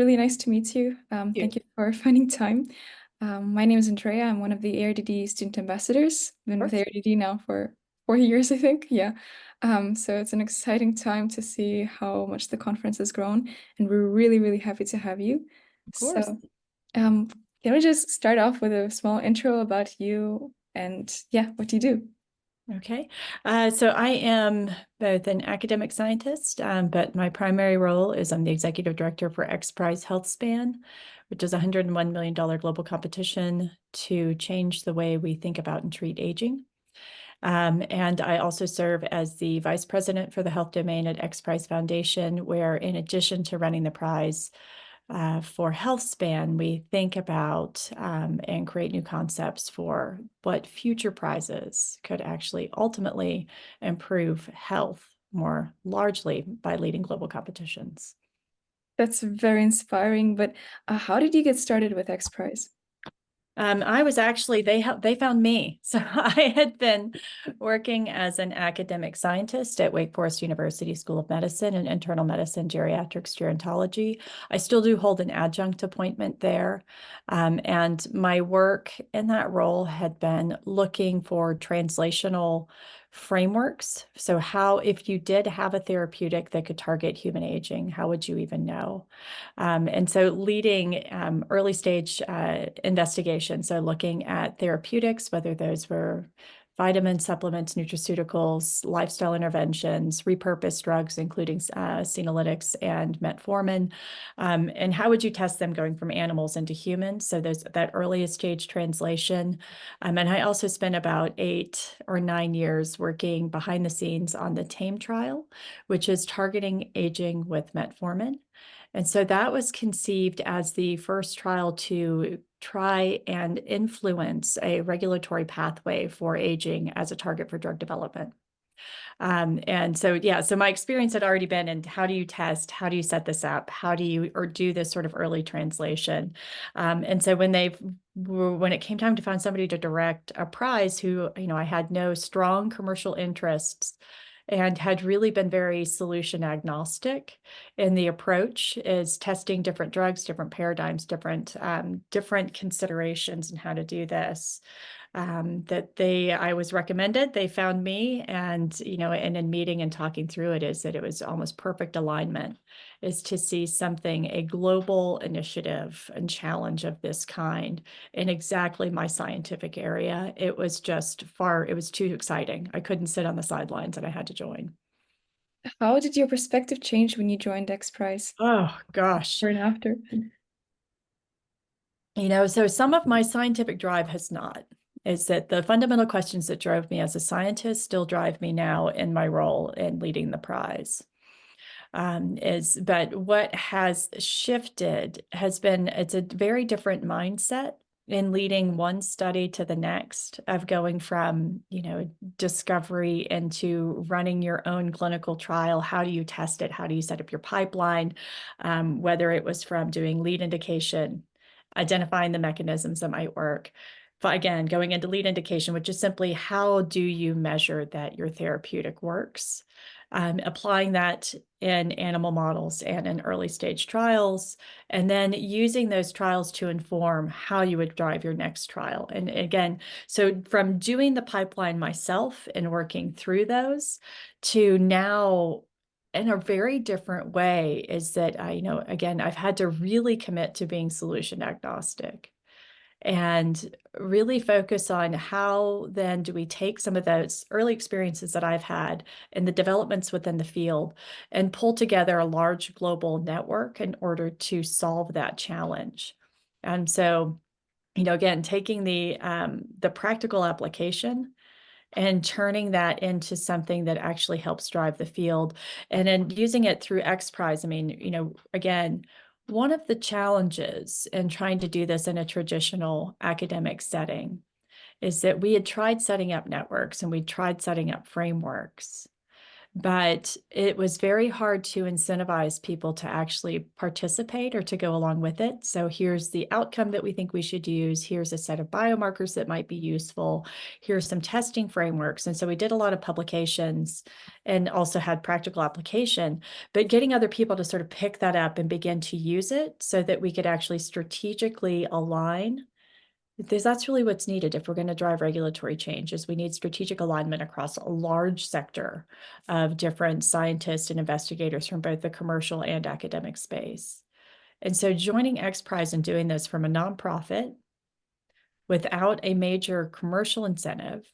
really nice to meet you. Thank you for finding time. My name is Andrea. I'm one of the ARDD student ambassadors. Been with ARDD now for 4 years, I think. Yeah. So it's an exciting time to see how much the conference has grown, and we're really, really happy to have you. Of course. So, can we just start off with a small intro about you and yeah, what you do? Okay. So I am both an academic scientist, but my primary role is I'm the executive director for XPRIZE Healthspan, which is a $101 million global competition to change the way we think about and treat aging. And I also serve as the vice president for the health domain at XPRIZE Foundation, where in addition to running the prize, for Healthspan, we think about and create new concepts for what future prizes could actually ultimately improve health more largely by leading global competitions. That's very inspiring, but how did you get started with XPRIZE? I was actually, they found me. So I had been working as an academic scientist at Wake Forest University School of Medicine in internal medicine, geriatrics, gerontology. I still do hold an adjunct appointment there. And my work in that role had been looking for translational frameworks. So how, if you did have a therapeutic that could target human aging, how would you even know? And so leading early stage investigation, so looking at therapeutics, whether those were vitamins, supplements, nutraceuticals, lifestyle interventions, repurposed drugs, including senolytics and metformin, and how would you test them going from animals into humans? So there's that earliest stage translation. And I also spent about 8 or 9 years working behind the scenes on the TAME trial, which is targeting aging with metformin. And so that was conceived as the first trial to try and influence a regulatory pathway for aging as a target for drug development. And so, yeah, so my experience had already been in how do you test, how do you set this up, how do you or do this sort of early translation. And so when it came time to find somebody to direct a prize who, I had no strong commercial interests and had really been very solution agnostic in the approach, is testing different drugs, different paradigms, different considerations in how to do this. I was recommended, they found me, and in meeting and talking through it, is that it was almost perfect alignment, is to see something, a global initiative and challenge of this kind in exactly my scientific area. It was too exciting. I couldn't sit on the sidelines and I had to join. How did your perspective change when you joined XPRIZE? Oh gosh. Before and after? So some of my scientific drive has not. Is that the fundamental questions that drove me as a scientist still drive me now in my role in leading the prize. But what has shifted has been, it's a very different mindset in leading one study to the next, of going from, discovery into running your own clinical trial. How do you test it? How do you set up your pipeline? Whether it was from doing lead indication, identifying the mechanisms that might work. But again, going into lead indication, which is simply how do you measure that your therapeutic works? Applying that in animal models and in early stage trials, and then using those trials to inform how you would drive your next trial. And again, so from doing the pipeline myself and working through those to now in a very different way, is that again, I've had to really commit to being solution agnostic and really focus on how then do we take some of those early experiences that I've had and the developments within the field and pull together a large global network in order to solve that challenge. And so, again, taking the practical application and turning that into something that actually helps drive the field, and then using it through XPRIZE. I mean, again, one of the challenges in trying to do this in a traditional academic setting is that we had tried setting up networks and we tried setting up frameworks, but it was very hard to incentivize people to actually participate or to go along with it. So here's the outcome that we think we should use. Here's a set of biomarkers that might be useful. Here's some testing frameworks. And so we did a lot of publications and also had practical application, but getting other people to sort of pick that up and begin to use it so that we could actually strategically align, because that's really what's needed if we're going to drive regulatory change. Is we need strategic alignment across a large sector of different scientists and investigators from both the commercial and academic space. And so joining XPRIZE and doing this from a nonprofit without a major commercial incentive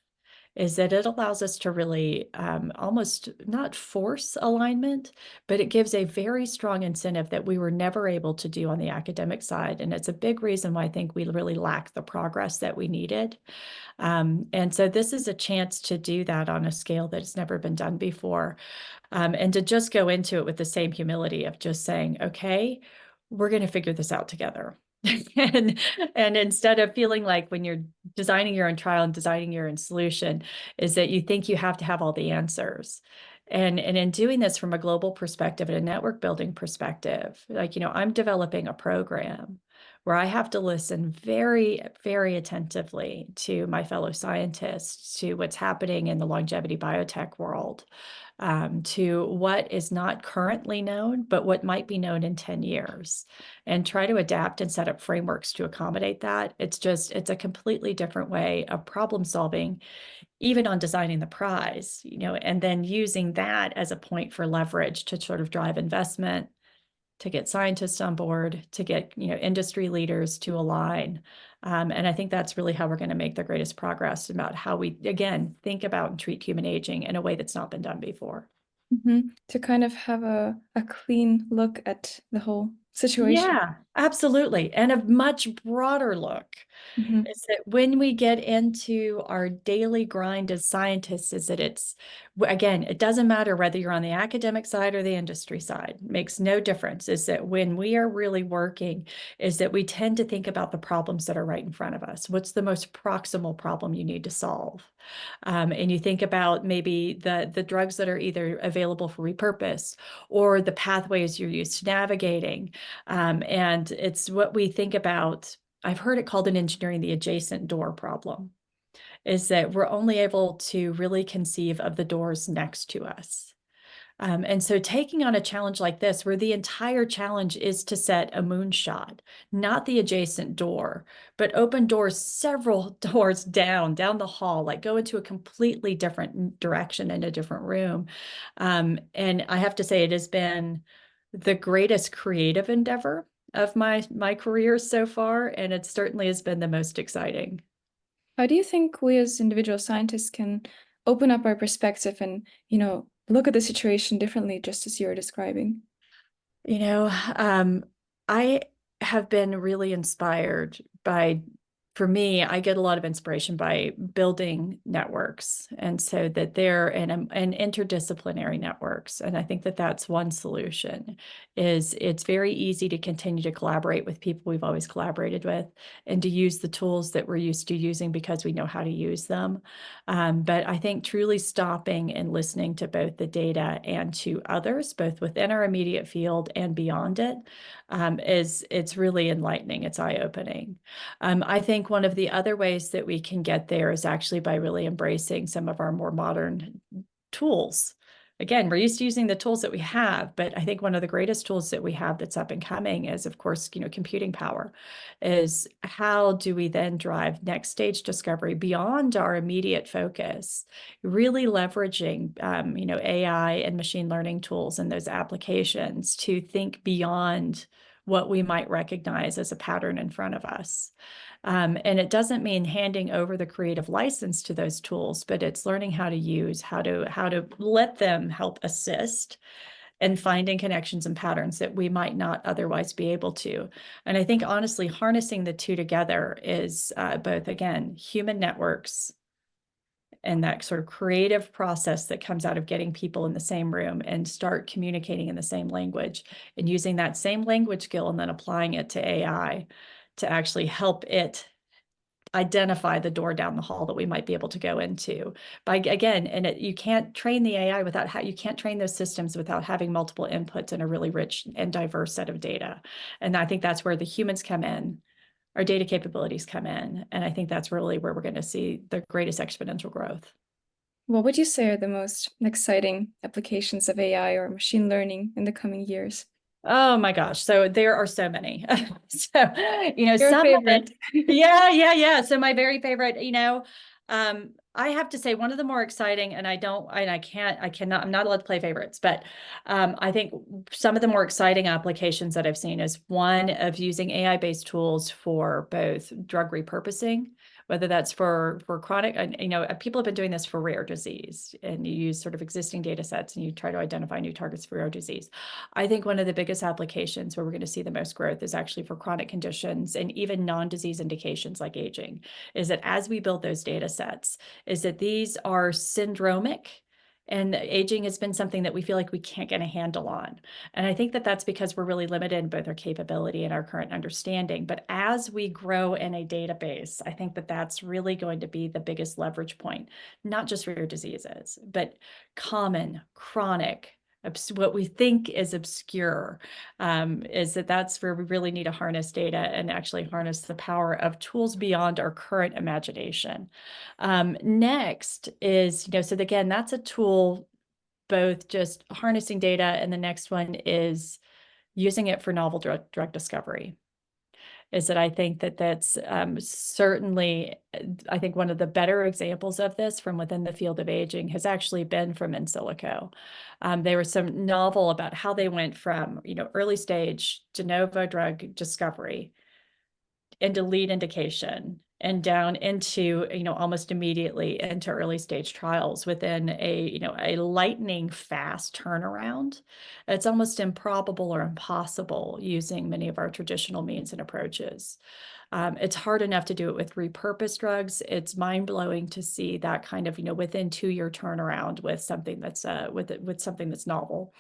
is that it allows us to really almost not force alignment, but it gives a very strong incentive that we were never able to do on the academic side. And it's a big reason why I think we really lack the progress that we needed. And so this is a chance to do that on a scale that has never been done before. And to just go into it with the same humility of just saying, okay, we're going to figure this out together. and instead of feeling like when you're designing your own trial and designing your own solution is that you think you have to have all the answers. And in doing this from a global perspective and a network building perspective, like, I'm developing a program where I have to listen very, very attentively to my fellow scientists, to what's happening in the longevity biotech world, to what is not currently known, but what might be known in 10 years, and try to adapt and set up frameworks to accommodate that. It's a completely different way of problem solving, even on designing the prize, and then using that as a point for leverage to sort of drive investment, to get scientists on board, to get industry leaders to align. And I think that's really how we're going to make the greatest progress about how we, again, think about and treat human aging in a way that's not been done before. To kind of have a clean look at the whole situation. Yeah, absolutely. And a much broader look. Is that when we get into our daily grind as scientists, is that again, it doesn't matter whether you're on the academic side or the industry side, it makes no difference. Is that when we are really working, is that we tend to think about the problems that are right in front of us. What's the most proximal problem you need to solve? And you think about maybe the drugs that are either available for repurpose or the pathways you're used to navigating. And it's what we think about. I've heard it called in engineering the adjacent door problem, is that we're only able to really conceive of the doors next to us. And so taking on a challenge like this, where the entire challenge is to set a moonshot, not the adjacent door, but open doors several doors down the hall, like go into a completely different direction in a different room. And I have to say, it has been the greatest creative endeavor of my career so far, and it certainly has been the most exciting. How do you think we as individual scientists can open up our perspective and, look at the situation differently, just as you're describing? I have been really inspired by, for me, I get a lot of inspiration by building networks, and so that they're in interdisciplinary networks. And I think that that's one solution. Is it's very easy to continue to collaborate with people we've always collaborated with, and to use the tools that we're used to using because we know how to use them. But I think truly stopping and listening to both the data and to others, both within our immediate field and beyond it, it's really enlightening. It's eye-opening. I think one of the other ways that we can get there is actually by really embracing some of our more modern tools. Again, we're used to using the tools that we have, but I think one of the greatest tools that we have that's up and coming is, of course, computing power. Is how do we then drive next stage discovery beyond our immediate focus, really leveraging, AI and machine learning tools and those applications to think beyond what we might recognize as a pattern in front of us. And it doesn't mean handing over the creative license to those tools, but it's learning how to use, how to let them help assist and finding connections and patterns that we might not otherwise be able to. And I think, honestly, harnessing the two together is both, again, human networks and that sort of creative process that comes out of getting people in the same room and start communicating in the same language, and using that same language skill and then applying it to AI to actually help it identify the door down the hall that we might be able to go into. By again, and you can't train the AI without you can't train those systems without having multiple inputs and a really rich and diverse set of data. And I think that's where the humans come in, our data capabilities come in. And I think that's really where we're going to see the greatest exponential growth. What would you say are the most exciting applications of AI or machine learning in the coming years? Oh my gosh. So there are so many. So, Your some of favorite? it. Yeah. So my very favorite, I have to say one of the more exciting, and I cannot, I'm not allowed to play favorites, but I think some of the more exciting applications that I've seen is one of using AI-based tools for both drug repurposing, whether that's for chronic, and people have been doing this for rare disease, and you use sort of existing data sets and you try to identify new targets for rare disease. I think one of the biggest applications where we're going to see the most growth is actually for chronic conditions and even non-disease indications like aging, is that as we build those data sets, is that these are syndromic, and aging has been something that we feel like we can't get a handle on. And I think that that's because we're really limited in both our capability and our current understanding. But as we grow in a database, I think that that's really going to be the biggest leverage point, not just rare diseases, but common, chronic, what we think is obscure, is that's where we really need to harness data and actually harness the power of tools beyond our current imagination. Next is, so again, that's a tool, both just harnessing data, and the next one is using it for novel drug discovery. Is that I think that that's certainly, I think one of the better examples of this from within the field of aging has actually been from in silico. There was some novel about how they went from, early stage de novo drug discovery into lead indication and down into, almost immediately into early stage trials within a lightning fast turnaround. It's almost improbable or impossible using many of our traditional means and approaches. It's hard enough to do it with repurposed drugs. It's mind-blowing to see that kind of, within 2-year turnaround with something that's with something that's novel.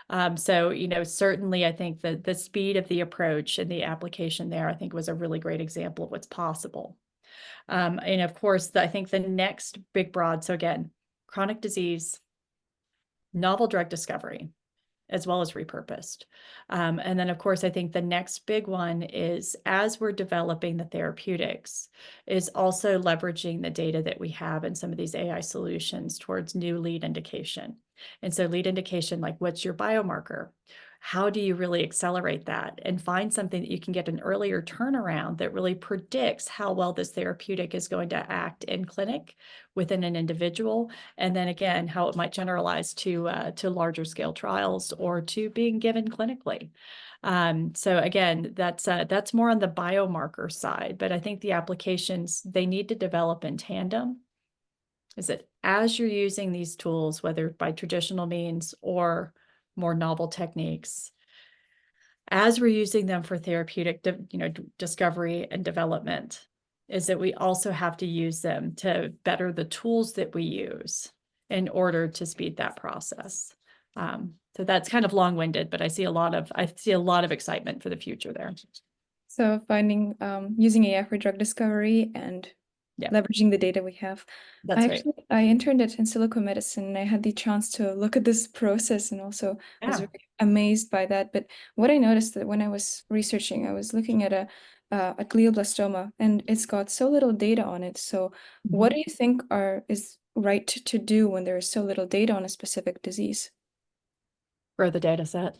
So, certainly I think that the speed of the approach and the application there, I think was a really great example of what's possible. And of course, I think the next big broad, so again, chronic disease, novel drug discovery, as well as repurposed. And then, of course, I think the next big one is, as we're developing the therapeutics, is also leveraging the data that we have in some of these AI solutions towards new lead indication. And so lead indication, like what's your biomarker? How do you really accelerate that and find something that you can get an earlier turnaround that really predicts how well this therapeutic is going to act in clinic within an individual, and then again, how it might generalize to larger scale trials or to being given clinically. So again, that's more on the biomarker side, but I think the applications, they need to develop in tandem. Is that as you're using these tools, whether by traditional means or more novel techniques, as we're using them for therapeutic, discovery and development, is that we also have to use them to better the tools that we use in order to speed that process. So that's kind of long-winded, but I see a lot of excitement for the future there. So finding using AI for drug discovery and leveraging the data we have. That's right. I interned at In Silico Medicine, and I had the chance to look at this process, and also was very amazed by that. But what I noticed that when I was researching, I was looking at a glioblastoma, and it's got so little data on it. So what do you think is right to do when there is so little data on a specific disease? Grow the data set.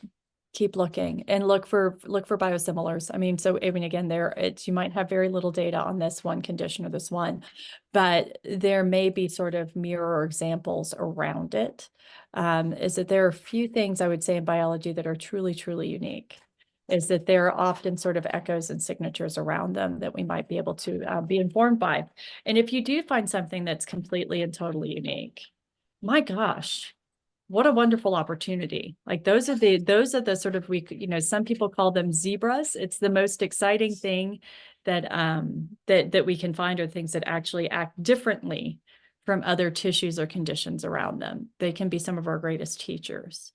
Keep looking and look for biosimilars. I mean, again, you might have very little data on this one condition or this one, but there may be sort of mirror examples around it. Is that there are a few things I would say in biology that are truly, truly unique. Is that there are often sort of echoes and signatures around them that we might be able to be informed by. And if you do find something that's completely and totally unique, my gosh, what a wonderful opportunity. Like those are the sort of, some people call them zebras. It's the most exciting thing that that we can find, are things that actually act differently from other tissues or conditions around them. They can be some of our greatest teachers.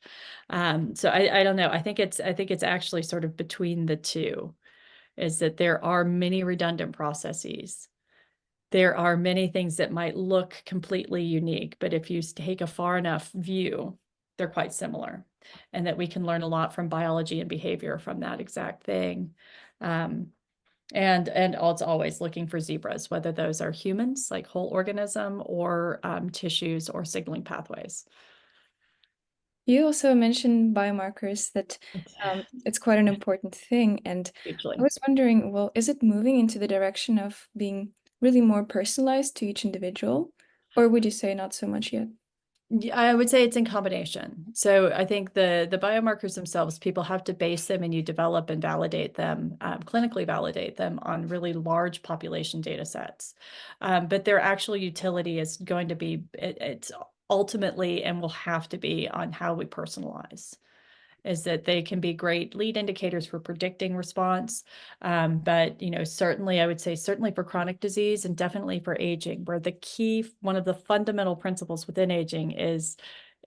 So I don't know. I think it's actually sort of between the two, is that there are many redundant processes there are many things that might look completely unique, but if you take a far enough view, they're quite similar, and that we can learn a lot from biology and behavior from that exact thing. And it's always looking for zebras, whether those are humans, like whole organism, or tissues or signaling pathways. You also mentioned biomarkers, that it's quite an important thing. And Hugely. I was wondering, well, is it moving into the direction of being really more personalized to each individual? Or would you say not so much yet? I would say it's in combination. So I think the biomarkers themselves, people have to base them, and you develop and validate them, clinically validate them on really large population data sets. But their actual utility is going to be, it's ultimately and will have to be on how we personalize. Is that they can be great lead indicators for predicting response. But, certainly I would say certainly for chronic disease and definitely for aging, where the key, one of the fundamental principles within aging is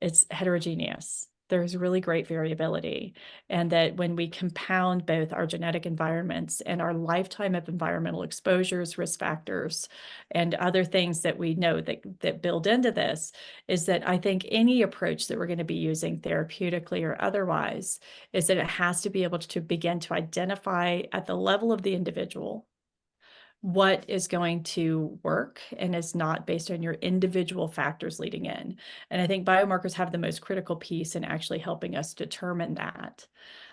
it's heterogeneous. There's really great variability. And that when we compound both our genetic environments and our lifetime of environmental exposures, risk factors, and other things that we know that build into this, is that I think any approach that we're going to be using therapeutically or otherwise is that it has to be able to begin to identify at the level of the individual what is going to work and is not based on your individual factors leading in. And I think biomarkers have the most critical piece in actually helping us determine that.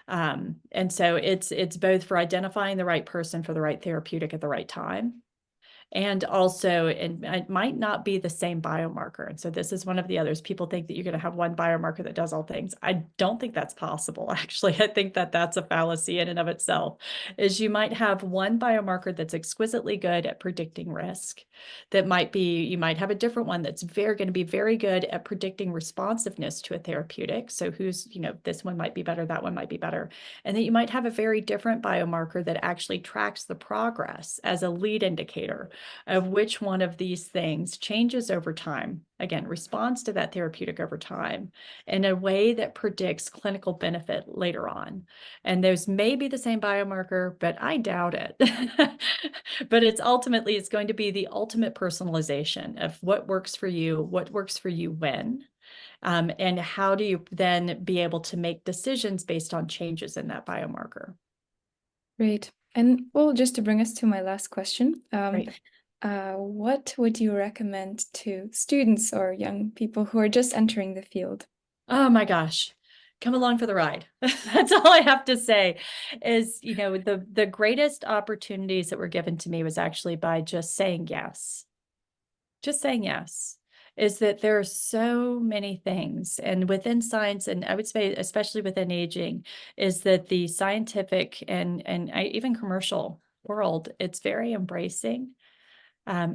And so it's both for identifying the right person for the right therapeutic at the right time. And also, it might not be the same biomarker. And so this is one of the others. People think that you're going to have one biomarker that does all things. I don't think that's possible. Actually, I think that that's a fallacy in and of itself. Is you might have one biomarker that's exquisitely good at predicting risk. You might have a different one that's going to be very good at predicting responsiveness to a therapeutic. So this one might be better, that one might be better. And then you might have a very different biomarker that actually tracks the progress as a lead indicator of which one of these things changes over time, again, responds to that therapeutic over time in a way that predicts clinical benefit later on. And those may be the same biomarker, but I doubt it. But it's going to be the ultimate personalization of what works for you when. And how do you then be able to make decisions based on changes in that biomarker? Great. And well, just to bring us to my last question, Right. what would you recommend to students or young people who are just entering the field? Oh my gosh, come along for the ride. That's all I have to say is, the greatest opportunities that were given to me was actually by just saying yes. Just saying yes. Is that there are so many things, and within science, and I would say especially within aging, is that the scientific and even commercial world, it's very embracing.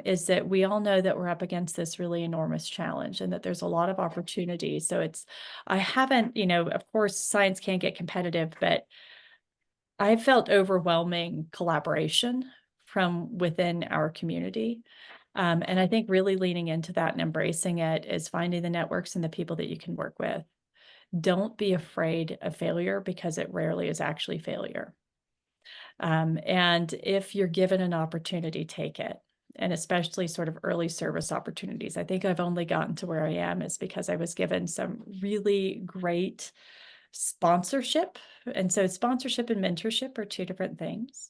Is that we all know that we're up against this really enormous challenge and that there's a lot of opportunity. So I haven't, of course, science can't get competitive, but I felt overwhelming collaboration from within our community. And I think really leaning into that and embracing it is finding the networks and the people that you can work with. Don't be afraid of failure, because it rarely is actually failure. And if you're given an opportunity, take it. And especially sort of early service opportunities. I think I've only gotten to where I am is because I was given some really great sponsorship. And so sponsorship and mentorship are two different things.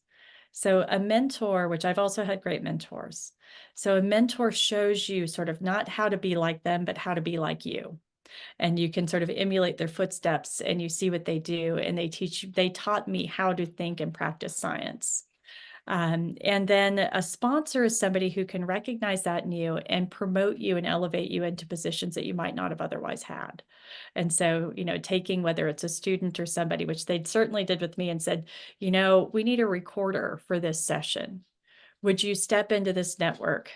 So a mentor, which I've also had great mentors. So a mentor shows you sort of not how to be like them, but how to be like you. And you can sort of emulate their footsteps, and you see what they do. And they taught me how to think and practice science. And then a sponsor is somebody who can recognize that in you and promote you and elevate you into positions that you might not have otherwise had. And so, taking whether it's a student or somebody, which they certainly did with me, and said, we need a recorder for this session. Would you step into this network,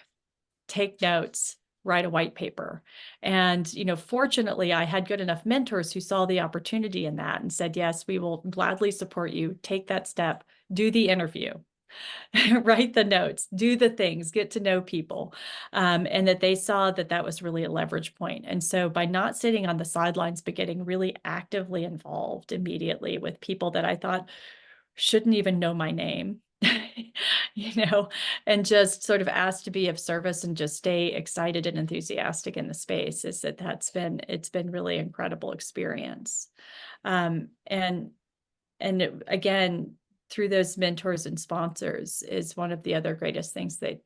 take notes, write a white paper? And, fortunately, I had good enough mentors who saw the opportunity in that and said, yes, we will gladly support you. Take that step, do the interview. Write the notes, do the things, get to know people, and that they saw that that was really a leverage point. And so by not sitting on the sidelines, but getting really actively involved immediately with people that I thought shouldn't even know my name, and just sort of asked to be of service and just stay excited and enthusiastic in the space, is it's been really incredible experience. And again, through those mentors and sponsors is one of the other greatest things that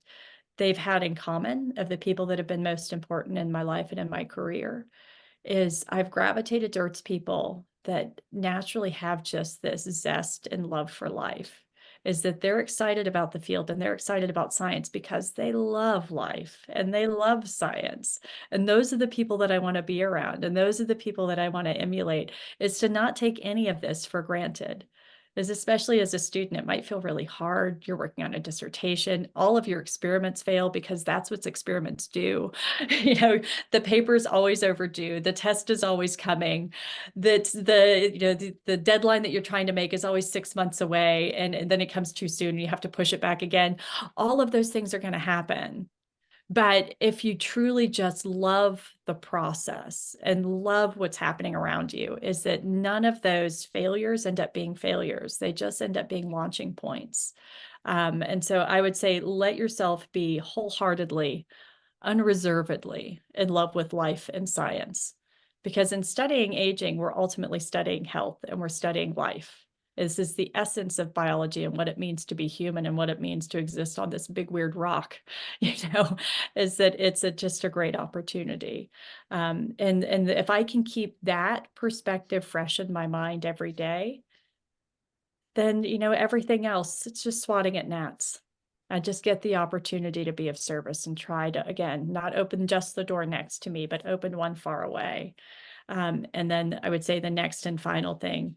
they've had in common, of the people that have been most important in my life and in my career, is I've gravitated towards people that naturally have just this zest and love for life, is that they're excited about the field and they're excited about science because they love life and they love science. And those are the people that I want to be around. And those are the people that I want to emulate, is to not take any of this for granted. Is especially as a student, it might feel really hard. You're working on a dissertation. All of your experiments fail because that's what experiments do. The paper's always overdue. The test is always coming. That's the deadline that you're trying to make is always 6 months away, and then it comes too soon and you have to push it back again. All of those things are going to happen. But if you truly just love the process and love what's happening around you, is that none of those failures end up being failures. They just end up being launching points. And so I would say, let yourself be wholeheartedly, unreservedly in love with life and science. Because in studying aging, we're ultimately studying health and we're studying life. This is the essence of biology and what it means to be human and what it means to exist on this big weird rock, is that it's just a great opportunity. And if I can keep that perspective fresh in my mind every day, then, everything else, it's just swatting at gnats. I just get the opportunity to be of service and try to, again, not open just the door next to me, but open one far away. And then I would say the next and final thing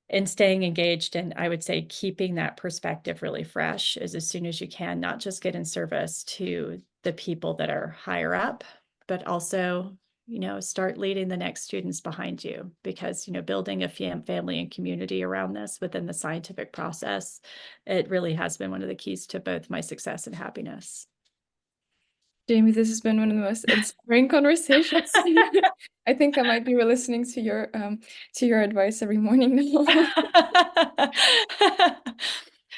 in staying engaged, and I would say keeping that perspective really fresh, is as soon as you can, not just get in service to the people that are higher up, but also, start leading the next students behind you, because, building a family and community around this within the scientific process, it really has been one of the keys to both my success and happiness. Jamie, this has been one of the most inspiring conversations. I think I might be listening to your advice every morning now.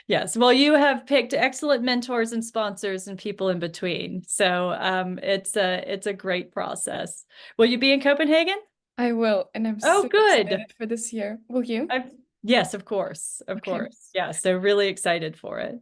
Yes, well, you have picked excellent mentors and sponsors and people in between. So it's a great process. Will you be in Copenhagen? I will, and I'm Oh, so good. excited for this year. Will you? Yes, of course. Of course. Yeah, so really excited for it.